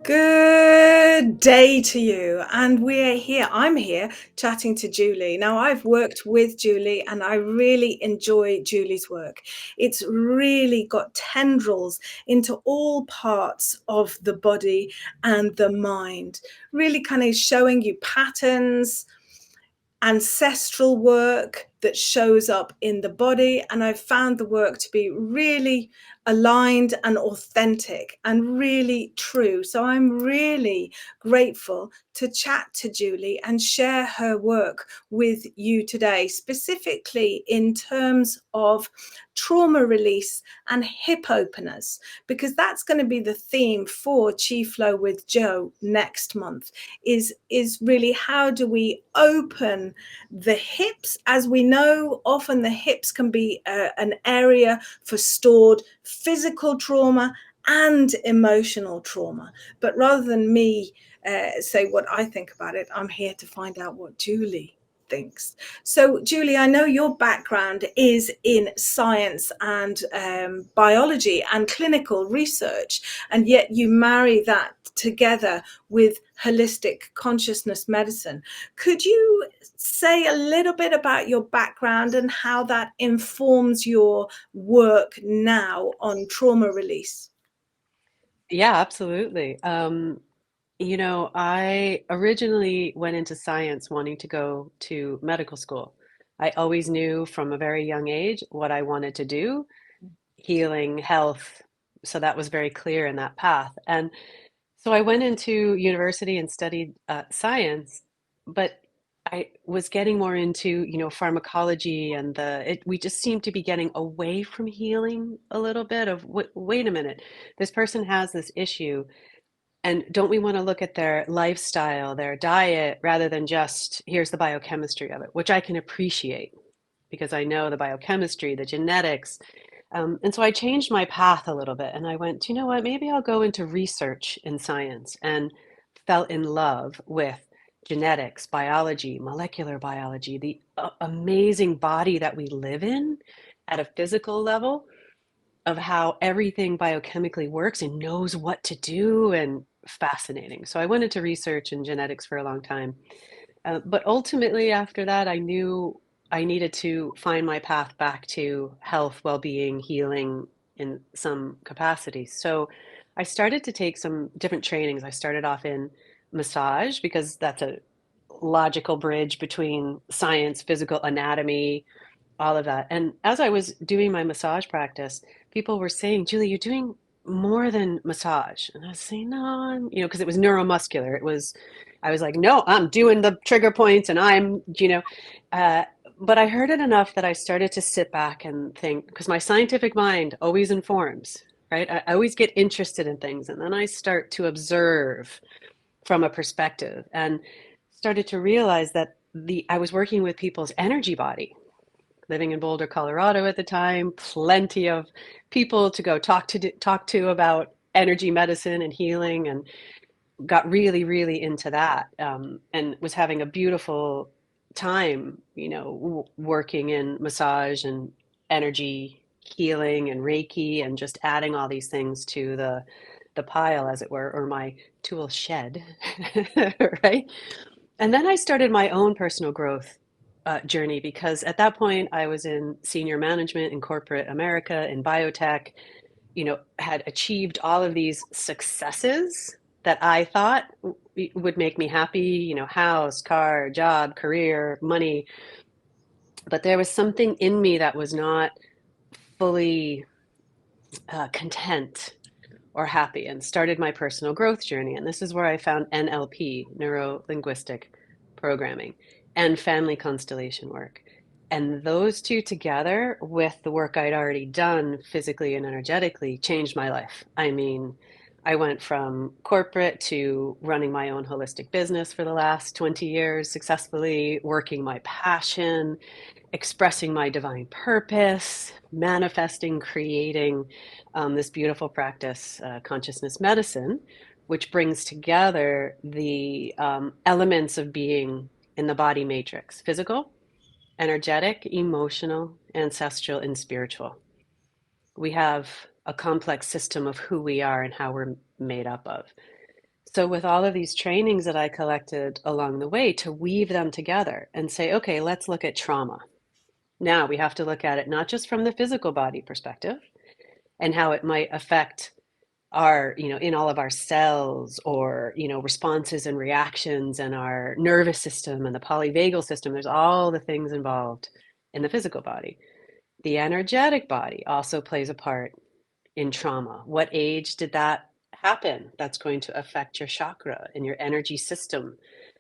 Good day to you. And we're here. I'm here chatting to Julie. Now, I've worked with Julie and I really enjoy Julie's work. It's really got tendrils into all parts of the body and the mind, really kind of showing you patterns, ancestral work that shows up in the body, and I've found the work to be really aligned and authentic and really true. So I'm really grateful to chat to Julie and share her work with you today, specifically in terms of trauma release and hip openers, because that's going to be the theme for Chi Flow with Joe next month. Is really, how do we open the hips? As we know, often the hips can be an area for stored physical trauma and emotional trauma. But rather than me say what I think about it, I'm here to find out what Julie thinks. So, Julie, I know your background is in science and biology and clinical research, and yet you marry that together with holistic consciousness medicine. Could you say a little bit about your background and how that informs your work now on trauma release? Yeah, absolutely. I originally went into science wanting to go to medical school. I always knew from a very young age what I wanted to do, healing, health. So that was very clear in that path. And so I went into university and studied science, but I was getting more into, pharmacology and we just seemed to be getting away from healing a little bit of, wait a minute, this person has this issue. And don't we want to look at their lifestyle, their diet, rather than just here's the biochemistry of it, which I can appreciate because I know the biochemistry, the genetics. And so I changed my path a little bit and I went, you know what, maybe I'll go into research in science and fell in love with genetics, biology, molecular biology, the amazing body that we live in at a physical level of how everything biochemically works and knows what to do, and fascinating. So I went into research in genetics for a long time. But ultimately, after that, I knew I needed to find my path back to health, well-being, healing in some capacity. So I started to take some different trainings. I started off in massage because that's a logical bridge between science, physical anatomy, all of that. And as I was doing my massage practice, people were saying, Julie, you're doing more than massage. And I was saying, no, because it was neuromuscular. I was like, no, I'm doing the trigger points and uh, but I heard it enough that I started to sit back and think, because my scientific mind always informs, right? I always get interested in things and then I start to observe from a perspective and started to realize that I was working with people's energy body, living in Boulder, Colorado at the time, plenty of people to go talk to about energy medicine and healing, and got really, really into that, and was having a beautiful time, working in massage and energy healing and Reiki, and just adding all these things to the pile, as it were, or my tool shed, right? And then I started my own personal growth journey because at that point I was in senior management in corporate America in biotech, had achieved all of these successes that I thought would make me happy, house, car, job, career, money. But there was something in me that was not fully content or happy, and started my personal growth journey. And this is where I found NLP, neuro linguistic programming, and family constellation work. And those two together with the work I'd already done physically and energetically changed my life. I mean, I went from corporate to running my own holistic business for the last 20 years, successfully working my passion, expressing my divine purpose, manifesting, creating this beautiful practice, consciousness medicine, which brings together the elements of being in the body matrix: physical, energetic, emotional, ancestral, and spiritual. We have a complex system of who we are and how we're made up of. So, with all of these trainings that I collected along the way, to weave them together and say, okay, let's look at trauma. Now we have to look at it not just from the physical body perspective and how it might affect our, in all of our cells, or, responses and reactions, and our nervous system and the polyvagal system. There's all the things involved in the physical body. The energetic body also plays a part in trauma. What age did that happen? That's going to affect your chakra and your energy system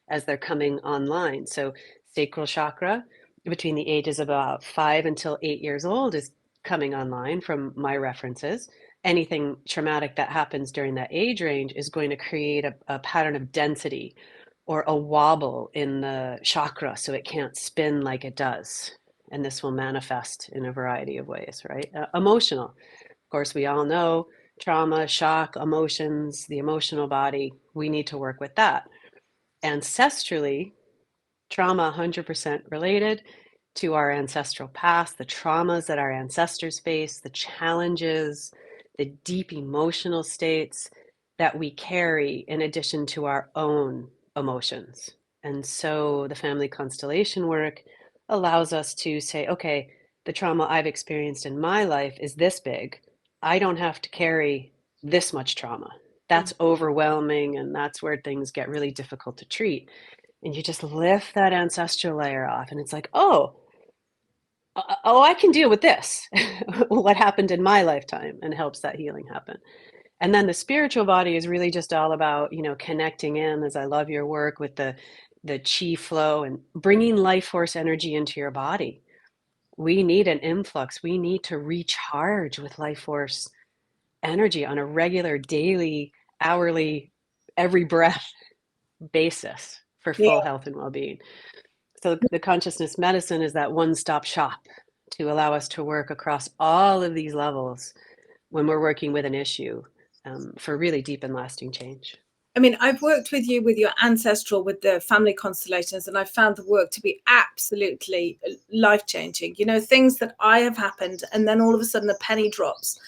as they're coming online. So, sacral chakra between the ages of about 5 until 8 years old is coming online from my references. Anything traumatic that happens during that age range is going to create a pattern of density or a wobble in the chakra so it can't spin like it does. And this will manifest in a variety of ways, right? Emotional. Of course, we all know trauma, shock, emotions, the emotional body. We need to work with that. Ancestrally, trauma 100% related to our ancestral past, the traumas that our ancestors face, the challenges, the deep emotional states that we carry in addition to our own emotions. And so the family constellation work allows us to say, okay, the trauma I've experienced in my life is this big. I don't have to carry this much trauma. That's overwhelming, and that's where things get really difficult to treat. And you just lift that ancestral layer off, and it's like, oh, I can deal with this. What happened in my lifetime, and helps that healing happen. And then the spiritual body is really just all about, connecting in, as I love your work, with the chi flow and bringing life force energy into your body. We need an influx. We need to recharge with life force energy on a regular, daily, hourly, every breath basis for Yeah. full health and well-being. So the consciousness medicine is that one-stop shop to allow us to work across all of these levels when we're working with an issue, for really deep and lasting change. I mean, I've worked with you with your ancestral, with the family constellations, and I found the work to be absolutely life changing. Things that I have happened, and then all of a sudden a penny drops,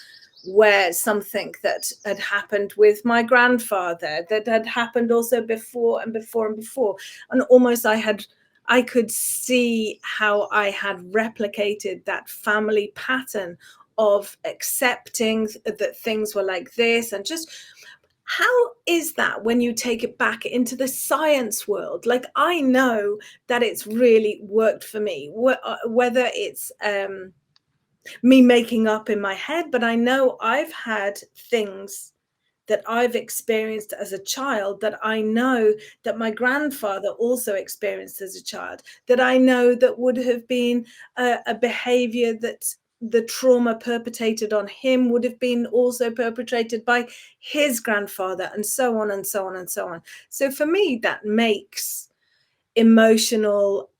where something that had happened with my grandfather, that had happened also before and before and before, and almost I could see how I had replicated that family pattern of accepting that things were like this. And just, how is that when you take it back into the science world? Like, I know that it's really worked for me, whether it's me making up in my head, but I know I've had things that I've experienced as a child, that I know that my grandfather also experienced as a child, that I know that would have been a behavior that the trauma perpetrated on him would have been also perpetrated by his grandfather, and so on and so on and so on. So for me, that makes emotional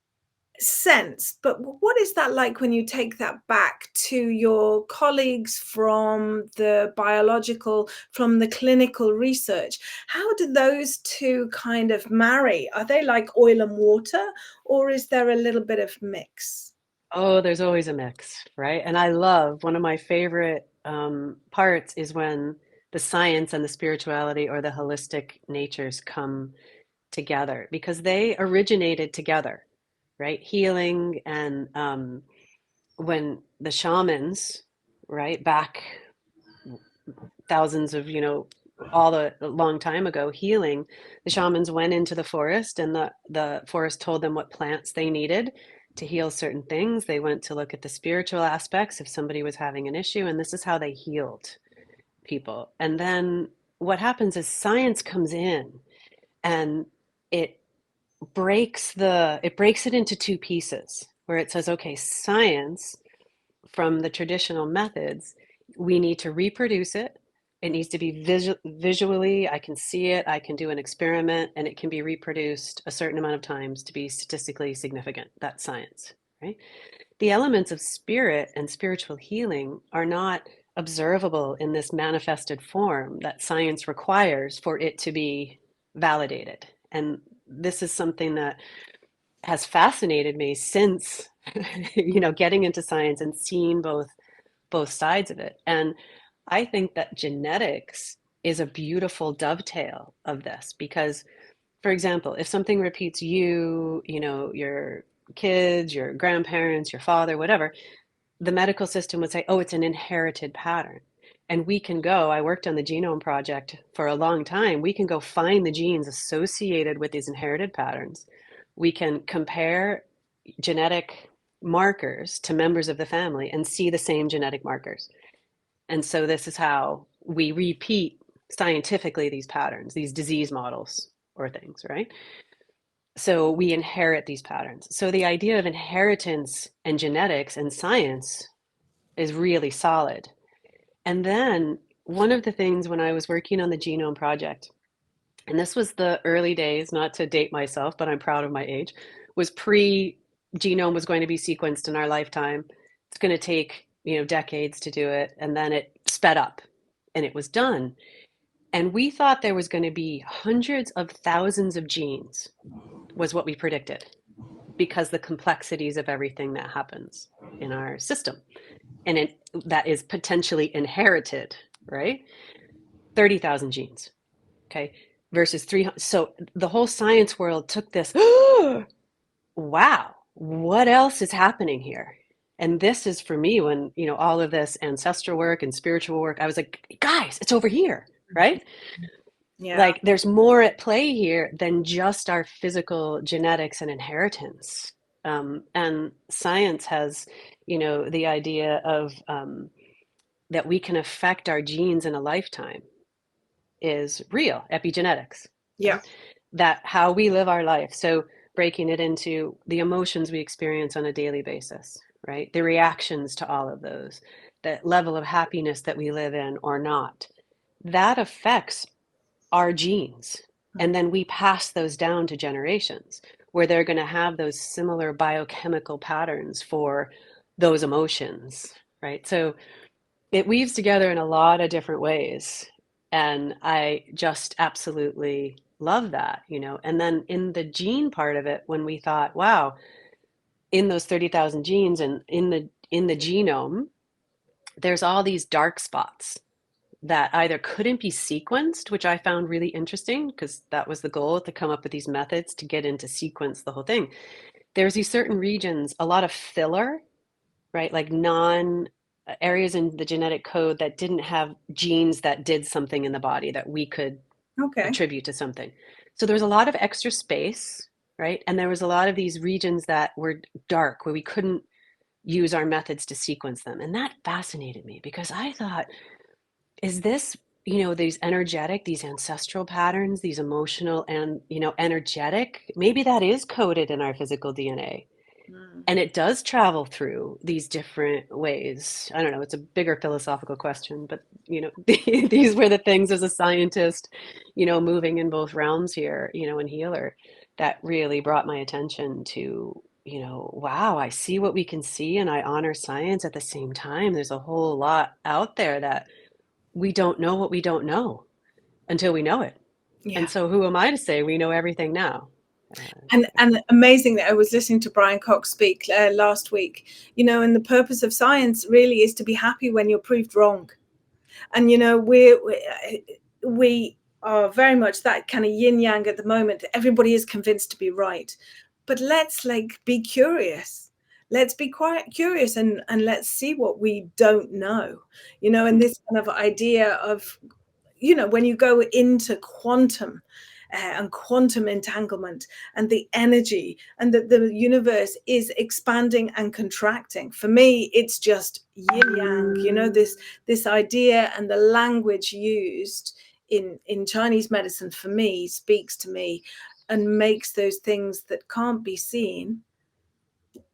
sense. But what is that like when you take that back to your colleagues from the biological, from the clinical research? How do those two kind of marry? Are they like oil and water, or is there a little bit of mix? Oh, there's always a mix, right? And I love, one of my favorite parts is when the science and the spirituality, or the holistic natures, come together, because they originated together, right? Healing and when the shamans, right, back thousands of, all the long time ago, healing, the shamans went into the forest, and the forest told them what plants they needed to heal certain things. They went to look at the spiritual aspects if somebody was having an issue, and this is how they healed people. And then what happens is science comes in, and it breaks it into two pieces, where it says, okay, science, from the traditional methods, we need to reproduce it. It needs to be visually, I can see it, I can do an experiment, and it can be reproduced a certain amount of times to be statistically significant. That's science, right? The elements of spirit and spiritual healing are not observable in this manifested form that science requires for it to be validated. And this is something that has fascinated me since, getting into science and seeing both sides of it. And I think that genetics is a beautiful dovetail of this because, for example, if something repeats you, your kids, your grandparents, your father, whatever, the medical system would say, oh, it's an inherited pattern. And we can go, I worked on the genome project for a long time. We can go find the genes associated with these inherited patterns. We can compare genetic markers to members of the family and see the same genetic markers. And so this is how we repeat scientifically these patterns, these disease models or things, right? So we inherit these patterns. So the idea of inheritance and genetics and science is really solid. And then one of the things when I was working on the genome project, and this was the early days, not to date myself, but I'm proud of my age, was pre genome was going to be sequenced in our lifetime. It's going to take, decades to do it. And then it sped up and it was done. And we thought there was going to be hundreds of thousands of genes, was what we predicted, because the complexities of everything that happens in our system. And that is potentially inherited, right? 30,000 genes, okay, versus 300. So the whole science world took this, wow, what else is happening here? And this is for me when, all of this ancestral work and spiritual work, I was like, guys, it's over here, right? Yeah. Like there's more at play here than just our physical genetics and inheritance. And science has, the idea of that we can affect our genes in a lifetime is real, epigenetics, Yeah. right? That how we live our life. So breaking it into the emotions we experience on a daily basis, right? The reactions to all of those, the level of happiness that we live in or not, that affects our genes. And then we pass those down to generations where they're going to have those similar biochemical patterns for those emotions, right? So it weaves together in a lot of different ways. And I just absolutely love that, And then in the gene part of it, when we thought, wow, in those 30,000 genes and in the genome, there's all these dark spots that either couldn't be sequenced, which I found really interesting because that was the goal, to come up with these methods to get into sequence the whole thing. There's these certain regions, a lot of filler, right? Like non areas in the genetic code that didn't have genes that did something in the body that we could Okay. attribute to something. So there was a lot of extra space, right? And there was a lot of these regions that were dark where we couldn't use our methods to sequence them. And that fascinated me because I thought, is this, these energetic, these ancestral patterns, these emotional and, energetic, maybe that is coded in our physical DNA. And it does travel through these different ways. I don't know, it's a bigger philosophical question, but, these were the things as a scientist, moving in both realms here, and healer, that really brought my attention to, wow, I see what we can see and I honor science at the same time. There's a whole lot out there that we don't know what we don't know until we know it. Yeah. And so who am I to say we know everything now? And amazing that I was listening to Brian Cox speak last week, and the purpose of science really is to be happy when you're proved wrong. And, we are very much that kind of yin yang at the moment. Everybody is convinced to be right, but let's be curious. Let's be quite curious and let's see what we don't know, and this kind of idea of, when you go into quantum and quantum entanglement and the energy and the universe is expanding and contracting. For me, it's just yin yang, this idea and the language used in Chinese medicine for me speaks to me and makes those things that can't be seen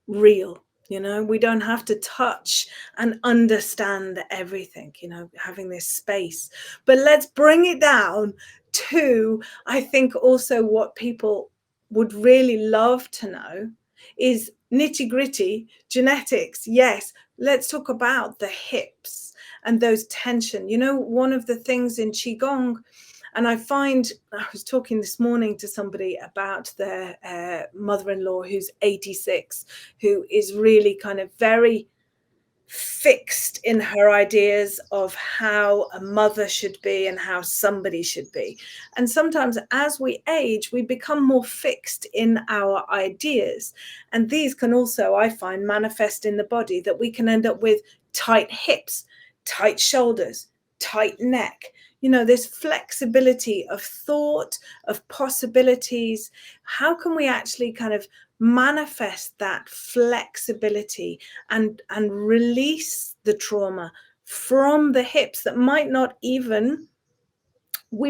real. We don't have to touch and understand everything, having this space. But let's bring it down to, I think, also what people would really love to know is nitty gritty genetics. Yes, let's talk about the hips and those tension. One of the things in Qi Gong, and I was talking this morning to somebody about their mother-in-law who's 86, who is really kind of very fixed in her ideas of how a mother should be and how somebody should be. And sometimes as we age, we become more fixed in our ideas. And these can also, I find, manifest in the body, that we can end up with tight hips, tight shoulders, tight neck. You know, this flexibility of thought, of possibilities. How can we actually kind of manifest that flexibility and release the trauma from the hips that we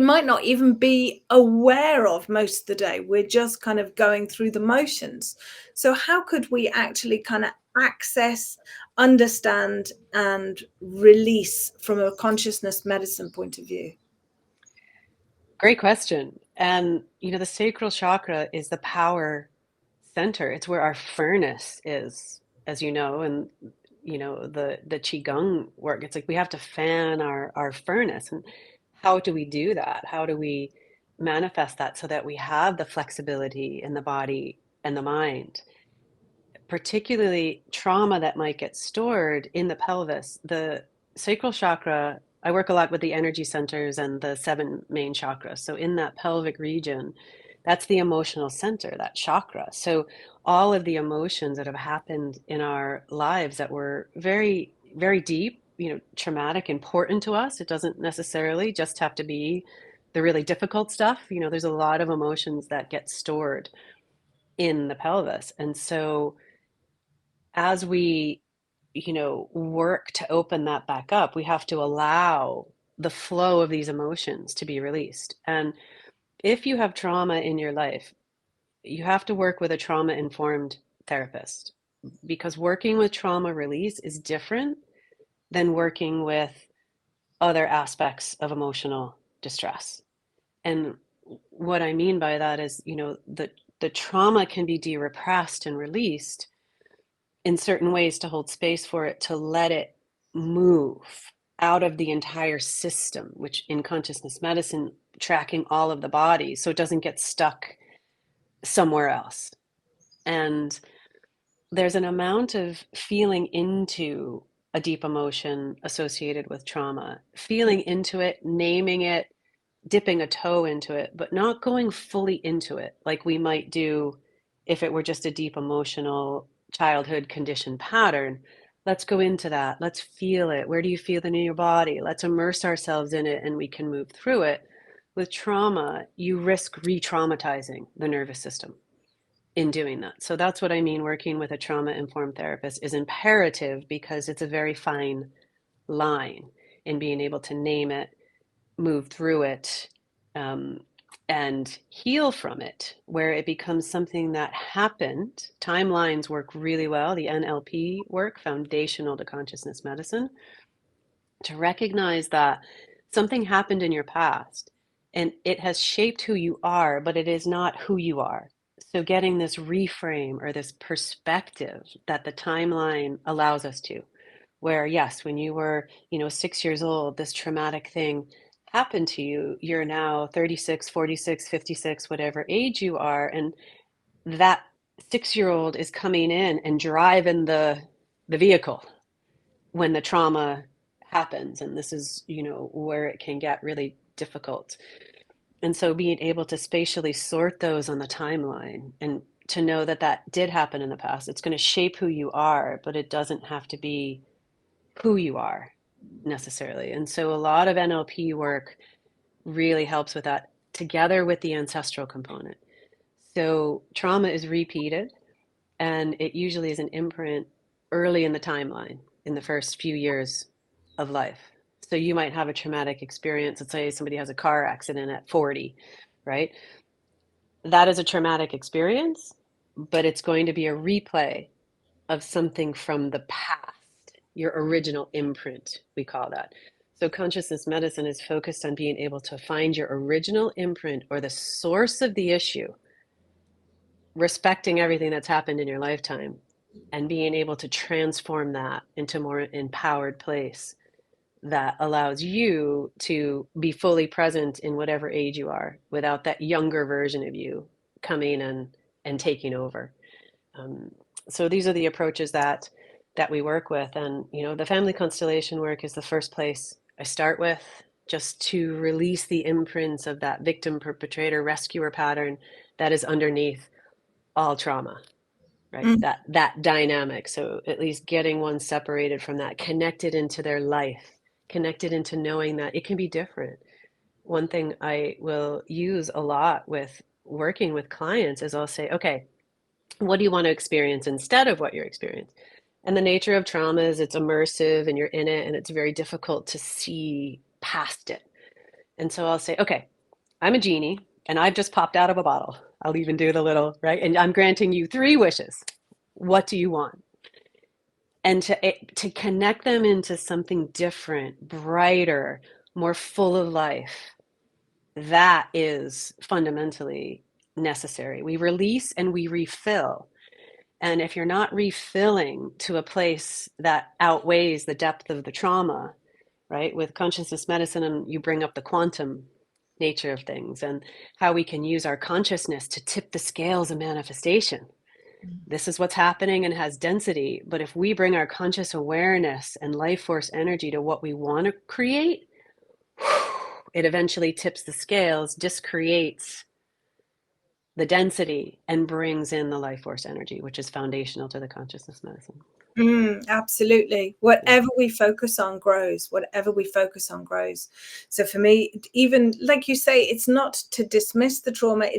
might not even be aware of most of the day? We're just kind of going through the motions. So how could we actually kind of access, understand, and release from a consciousness medicine point of view? Great question. And, the sacral chakra is the power center. It's where our furnace is, as you know, and, the Qi Gong work. It's like we have to fan our furnace. And how do we do that? How do we manifest that so that we have the flexibility in the body and the mind? Particularly trauma that might get stored in the pelvis. The sacral chakra, I work a lot with the energy centers and the seven main chakras. So in that pelvic region, that's the emotional center, that chakra. So all of the emotions that have happened in our lives that were very, very deep, traumatic, important to us. It doesn't necessarily just have to be the really difficult stuff. There's a lot of emotions that get stored in the pelvis. And so as we, work to open that back up, we have to allow the flow of these emotions to be released. And if you have trauma in your life, you have to work with a trauma informed therapist, because working with trauma release is different than working with other aspects of emotional distress. And what I mean by that is, the trauma can be de-repressed and released in certain ways to hold space for it, to let it move out of the entire system, which in consciousness medicine, tracking all of the body so it doesn't get stuck somewhere else. And there's an amount of feeling into a deep emotion associated with trauma, feeling into it, naming it, dipping a toe into it, but not going fully into it like we might do if it were just a deep emotional childhood condition pattern. Let's go into that. Let's feel it. Where do you feel it in your body? Let's immerse ourselves in it and we can move through it. With trauma, you risk re traumatizing the nervous system in doing that. So that's what I mean. Working with a trauma informed therapist is imperative because it's a very fine line in being able to name it, move through it, um, and heal from it, where it becomes something that happened. Timelines work really well. The NLP work, foundational to consciousness medicine, to recognize that something happened in your past and it has shaped who you are, but it is not who you are. So, getting this reframe or this perspective that the timeline allows us to, where yes, when you were 6 years old, this traumatic thing happened to you. You're now 36, 46, 56, whatever age you are, and that 6 year old is coming in and driving the vehicle when the trauma happens. And this is where it can get really difficult. And so being able to spatially sort those on the timeline and to know that that did happen in the past, it's going to shape who you are, but it doesn't have to be who you are necessarily. And so a lot of NLP work really helps with that, together with the ancestral component. So trauma is repeated, and it usually is an imprint early in the timeline, in the first few years of life. So you might have a traumatic experience. Let's say somebody has a car accident at 40, right? That is a traumatic experience, but it's going to be a replay of something from the past, your original imprint, we call that. So consciousness medicine is focused on being able to find your original imprint or the source of the issue, respecting everything that's happened in your lifetime and being able to transform that into a more empowered place that allows you to be fully present in whatever age you are without that younger version of you coming and taking over. Um, so these are the approaches that that we work with. And, the family constellation work is the first place I start with, just to release the imprints of that victim, perpetrator, rescuer pattern that is underneath all trauma, right? Mm. That dynamic. So at least getting one separated from that, connected into their life, connected into knowing that it can be different. One thing I will use a lot with working with clients is I'll say, okay, what do you want to experience instead of what you're experiencing? And the nature of trauma is it's immersive and you're in it, and it's very difficult to see past it. And so I'll say, okay, I'm a genie and I've just popped out of a bottle. I'll even do the little, right? And I'm granting you 3 wishes. What do you want? And to connect them into something different, brighter, more full of life, that is fundamentally necessary. We release and we refill. And if you're not refilling to a place that outweighs the depth of the trauma, right? With consciousness medicine, and you bring up the quantum nature of things and how we can use our consciousness to tip the scales of manifestation. This is what's happening and has density. But if we bring our conscious awareness and life force energy to what we want to create, it eventually tips the scales, discreates the density, and brings in the life force energy, which is foundational to the consciousness medicine. Absolutely. Yeah. Whatever we focus on grows. Whatever we focus on grows. So for me, even like you say, it's not to dismiss the trauma,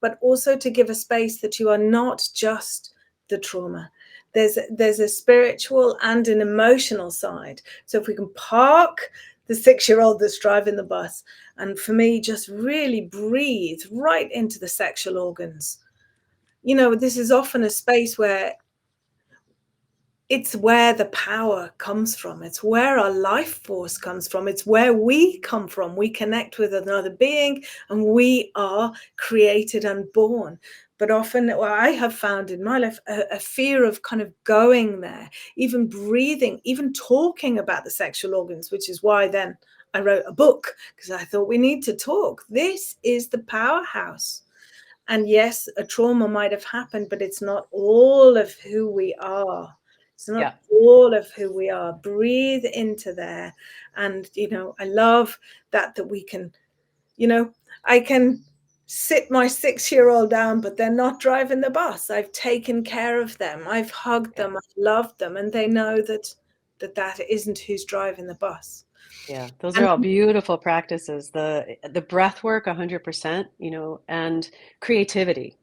but also to give a space that you are not just the trauma. There's a spiritual and an emotional side. So if we can park the 6-year-old that's driving the bus, and for me, just really breathe right into the sexual organs. This is often a space where it's where the power comes from. It's where our life force comes from. It's where we come from. We connect with another being and we are created and born. But often, what I have found in my life, a fear of kind of going there, even breathing, even talking about the sexual organs, which is why then I wrote a book, because I thought we need to talk. This is the powerhouse. And yes, a trauma might have happened, but it's not all of who we are. It's not Yeah. all of who we are. Breathe into there. And, I love that we can, I can sit my 6-year-old down, but they're not driving the bus. I've taken care of them. I've hugged Yeah. them. I've loved them. And they know that isn't who's driving the bus. Yeah. Those are And all beautiful practices. The breath work 100%, and creativity.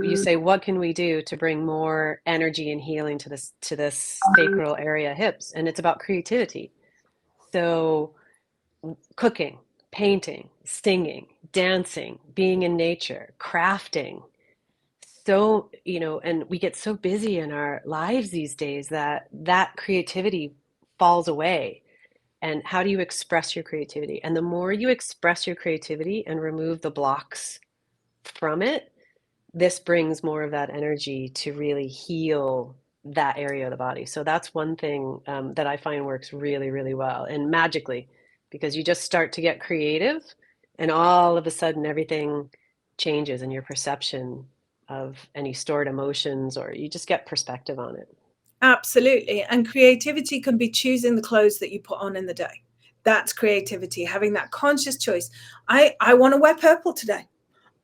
You say, what can we do to bring more energy and healing to this sacral area hips? And it's about creativity. So cooking, painting, singing, dancing, being in nature, crafting. So, and we get so busy in our lives these days that creativity falls away. And how do you express your creativity? And the more you express your creativity and remove the blocks from it, this brings more of that energy to really heal that area of the body. So that's one thing that I find works really, really well and magically, because you just start to get creative and all of a sudden everything changes in your perception of any stored emotions, or you just get perspective on it. absolutely. And creativity can be choosing the clothes that you put on in the day. That's creativity, having that conscious choice. I want to wear purple today.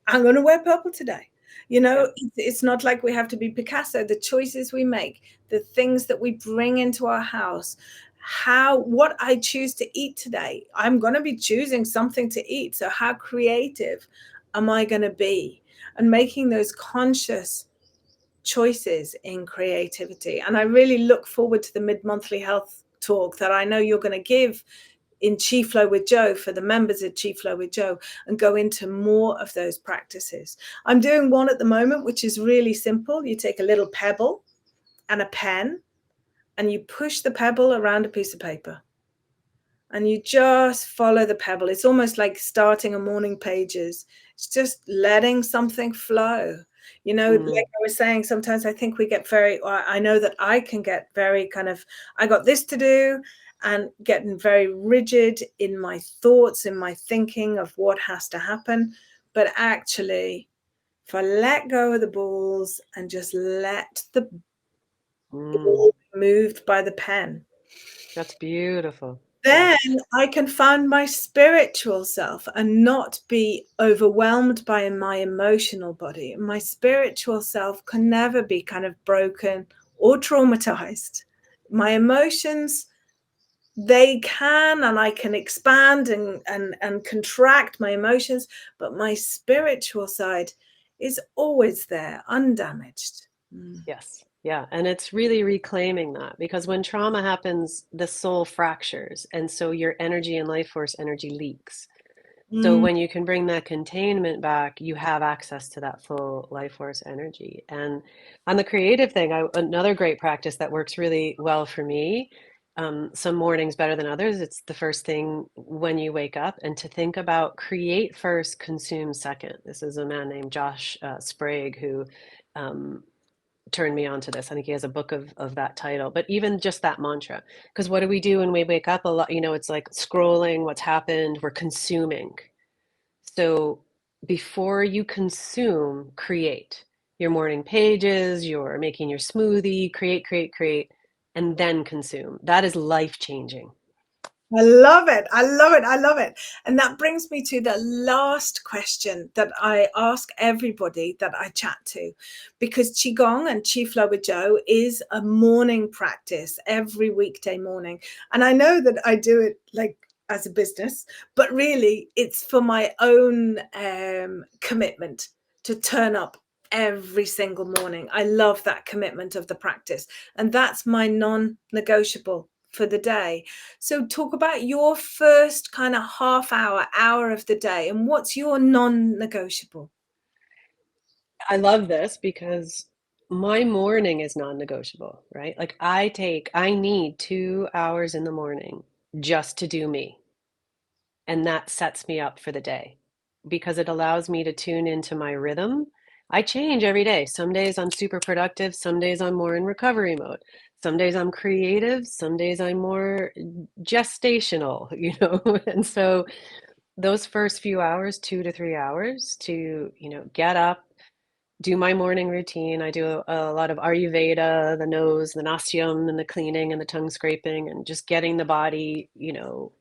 I'm going to wear purple today. Yeah. It's not like we have to be Picasso. The choices we make, the things that we bring into our house, what I choose to eat today, I'm going to be choosing something to eat. So how creative am I going to be? And making those conscious choices in creativity. And I really look forward to the mid-monthly health talk that I know you're going to give in Qi Flow with Joe for the members of Qi Flow with Joe, and go into more of those practices. I'm doing one at the moment, which is really simple. You take a little pebble and a pen and you push the pebble around a piece of paper and you just follow the pebble. It's almost like starting a morning pages. It's just letting something flow. Like I was saying, sometimes I think we get I know that I can get very kind of, I got this to do, and getting very rigid in my thoughts, in my thinking of what has to happen. But actually, if I let go of the balls and just let the Mm, all moved by the pen. that's beautiful. Then Yes. I can find my spiritual self and not be overwhelmed by my emotional body. My spiritual self can never be kind of broken or traumatized. My emotions, they can, and I can expand and contract my emotions, but my spiritual side is always there, undamaged. Yes. Yeah. And it's really reclaiming that, because when trauma happens, the soul fractures. And so your energy and life force energy leaks. So Mm. when you can bring that containment back, you have access to that full life force energy. And on the creative thing, another great practice that works really well for me, some mornings better than others. It's the first thing when you wake up, and to think about create first, consume second. This is a man named Josh Sprague who um, turned me on to this. I think he has a book of that title, but even just that mantra, because what do we do when we wake up a lot? You know, it's like scrolling what's happened, we're consuming. So before you consume, create your morning pages, you're making your smoothie, create, and then consume. That is life changing. I love it. I love it. I love it. And that brings me to the last question that I ask everybody that I chat to, because Qi Gong and Qi Flow with Joe is a morning practice every weekday morning. And I know that I do it like as a business, but really it's for my own commitment to turn up every single morning. I love that commitment of the practice. And that's my non-negotiable for the day. So talk about your first kind of half hour of the day, and what's your non-negotiable? I love this because my morning is non-negotiable, right? Like I need 2 hours in the morning just to do me. And that sets me up for the day because it allows me to tune into my rhythm. I change every day. Some days I'm super productive, some days I'm more in recovery mode. Some days I'm creative, some days I'm more gestational, you know. And so those first few hours, 2 to 3 hours to, get up, do my morning routine. I do a lot of Ayurveda, the nose, the nastyam, and the cleaning and the tongue scraping, and just getting the body,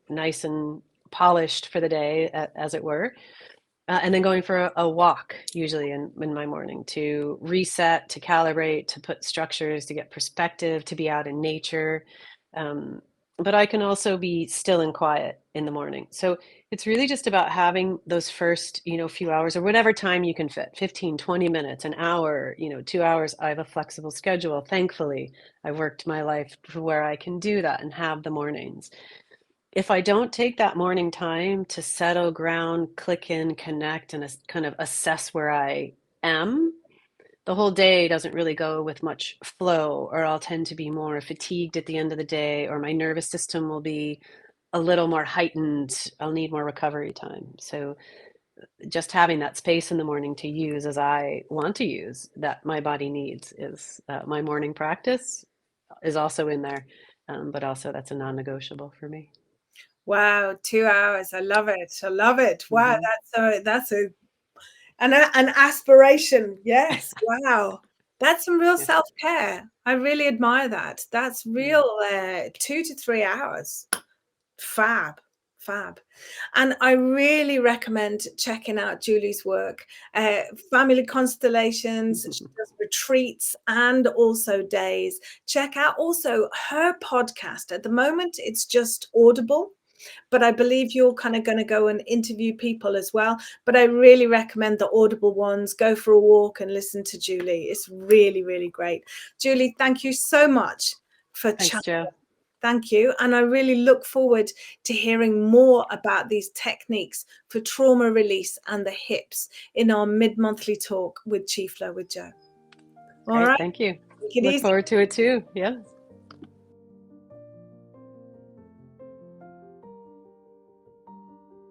nice and polished for the day, as it were. And then going for a walk, usually in my morning, to reset, to calibrate, to put structures, to get perspective, to be out in nature. Um, but I can also be still and quiet in the morning. So it's really just about having those first, few hours or whatever time you can fit, 15, 20 minutes, an hour, 2 hours. I have a flexible schedule. Thankfully, I've worked my life to where I can do that and have the mornings. If I don't take that morning time to settle ground, click in, connect, and kind of assess where I am, the whole day doesn't really go with much flow, or I'll tend to be more fatigued at the end of the day, or my nervous system will be a little more heightened. I'll need more recovery time. So just having that space in the morning to use as I want to use, that my body needs, is my morning practice is also in there. But also that's a non-negotiable for me. Wow, 2 hours. I love it. I love it. Wow, Hmm. that's an aspiration. Yes. Wow. That's some real Yeah. self-care. I really admire that. That's Mm. real 2 to 3 hours. Fab, fab. And I really recommend checking out Julie's work. Family constellations, she does retreats and also days. Check out also her podcast. At the moment, it's just Audible, but I believe you're kind of going to go and interview people as well. But I really recommend the Audible ones. Go for a walk and listen to Julie. It's really, really great. Julie, thank you so much for Thanks, chatting. Joe. Thank you. And I really look forward to hearing more about these techniques for trauma release and the hips in our mid-monthly talk with Qi Flow with Joe. All Great. right. Thank you. Take it Look easy. forward to it too. Yeah.